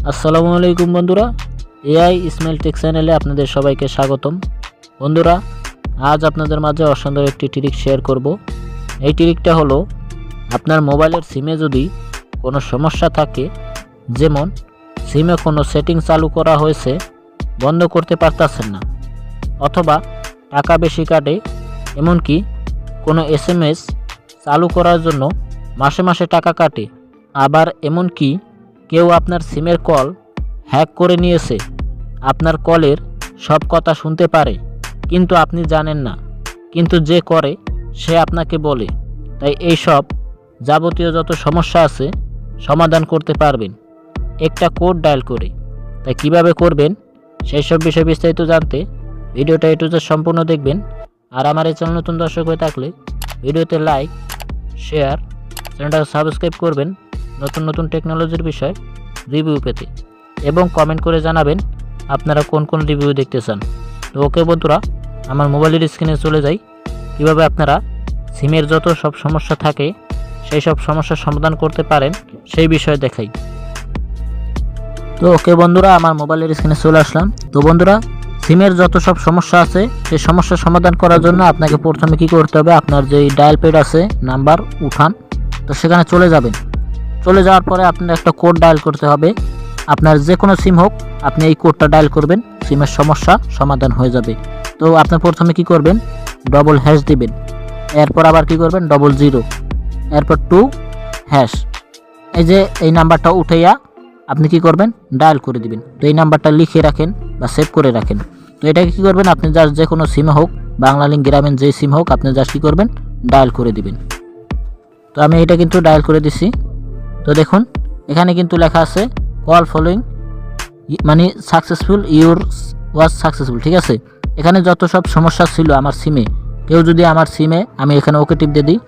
আসসালামু আলাইকুম বন্ধুরা, এআই ইসমাইল টেক চ্যানেলে আপনাদের সবাইকে স্বাগতম। বন্ধুরা, আজ আপনাদের মাঝে অসাধারণ একটি ট্রিক শেয়ার করব। এই ট্রিকটা হলো, আপনার মোবাইলের সিমে যদি কোনো সমস্যা থাকে, যেমন সিমে কোনো সেটিং চালু করা হয়েছে বন্ধ করতে পারতেছেন না, অথবা টাকা বেশি কাটে, এমনকি কোনো এসএমএস চালু করার জন্য মাসে মাসে টাকা কাটে, আবার এমনকি কেউ আপনার সিমের কল হ্যাক করে নিয়েছে, আপনার কলের সব কথা শুনতে পারে কিন্তু আপনি জানেন না, কিন্তু যে করে সে আপনাকে বলে। তাই এই সব যাবতীয় যত সমস্যা আছে সমাধান করতে পারবেন একটা কোড ডায়াল করে। তাই কিভাবে করবেন সেই সব বিষয়ে বিস্তারিত জানতে ভিডিওটা এ টু জেড সম্পূর্ণ দেখবেন। আর আমার এই চ্যানেল নতুন দর্শক হয়ে থাকলে ভিডিওতে লাইক, শেয়ার, চ্যানেলটা সাবস্ক্রাইব করবেন নতুন নতুন টেকনোলজির বিষয় রিভিউ পেতে, এবং কমেন্ট করে জানাবেন আপনারা কোন কোন রিভিউ দেখতে চান। তো ওকে বন্ধুরা, আমার মোবাইলের স্ক্রিনে চলে যাই, কীভাবে আপনারা সিমের যত সব সমস্যা থাকে সেই সব সমস্যার সমাধান করতে পারেন সেই বিষয়ে দেখাই। তো ওকে বন্ধুরা, আমার মোবাইলের স্ক্রিনে চলে আসলাম। তো বন্ধুরা, সিমের যত সব সমস্যা আছে সেই সমস্যার সমাধান করার জন্য আপনাকে প্রথমে কি করতে হবে, আপনার যে ডায়াল প্যাড আছে নাম্বার উঠান, তো সেখানে চলে যাবেন। চলে যাওয়ার পরে আপনার একটা কোড ডায়াল করতে হবে। আপনার যে কোনো সিম হোক, আপনি এই কোডটা ডায়াল করবেন, সিমের সমস্যা সমাধান হয়ে যাবে। তো আপনি প্রথমে কি করবেন, ## দিবেন, এরপর আবার কি করবেন, 00, এরপর 2#। এই যে এই নাম্বারটা উঠাইয়া আপনি কি করবেন, ডায়াল করে দিবেন। তো এই নাম্বারটা লিখে রাখেন বা সেভ করে রাখেন। তো এটাকে কী করবেন, আপনি জাস্ট যে কোনো সিমে হোক, বাংলালিংক, গ্রামীণ যে সিম হোক, আপনি জাস্ট কী করবেন, ডায়াল করে দিবেন। তো আমি এটা কিন্তু ডায়াল করে দিছি। তো দেখুন এখানে কিন্তু লেখা আছে কল ফলোইং মানে সাকসেসফুল, ইউর ওয়াজ সাকসেসফুল, ঠিক আছে। এখানে যত সব সমস্যা ছিল আমার সিমে, কেউ যদি আমার সিমে, আমি এখানে ওকে টিপ দিয়ে দিই,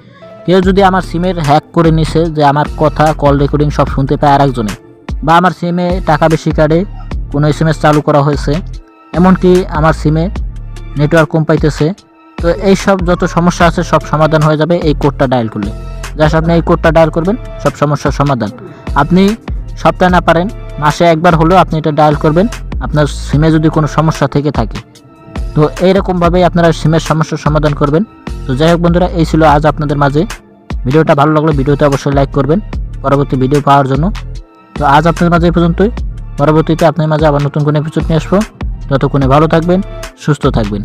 কেউ যদি আমার সিমের হ্যাক করে নিছে, যে আমার কথা কল রেকর্ডিং সব শুনতে পায় আরেকজনে, বা আমার সিমে টাকা বেশি কাটে, কোনো এসএমএস চালু করা হয়েছে, এমনকি আমার সিমে নেটওয়ার্ক কম পাইতেছে, তো এই সব যত সমস্যা আছে সব সমাধান হয়ে যাবে এই কোডটা ডায়াল করলে। জাস্ট আপনি এই কোডটা ডায়াল করবেন, সব সমস্যার সমাধান। আপনি সপ্তাহে না পারেন মাসে একবার হলেও আপনি এটা ডায়াল করবেন, আপনার সিমে যদি কোনো সমস্যা থেকে থাকে। তো এইরকমভাবেই আপনারা সিমের সমস্যার সমাধান করবেন। তো যাই হোক বন্ধুরা, এই ছিল আজ আপনাদের মাঝে। ভিডিওটা ভালো লাগলে ভিডিওতে অবশ্যই লাইক করবেন পরবর্তী ভিডিও পাওয়ার জন্য। তো আজ আপনাদের মাঝে এই পর্যন্তই। পরবর্তীতে আপনার মাঝে আবার নতুন কোনো এপিসোড নিয়ে আসবো। ততক্ষণে ভালো থাকবেন, সুস্থ থাকবেন।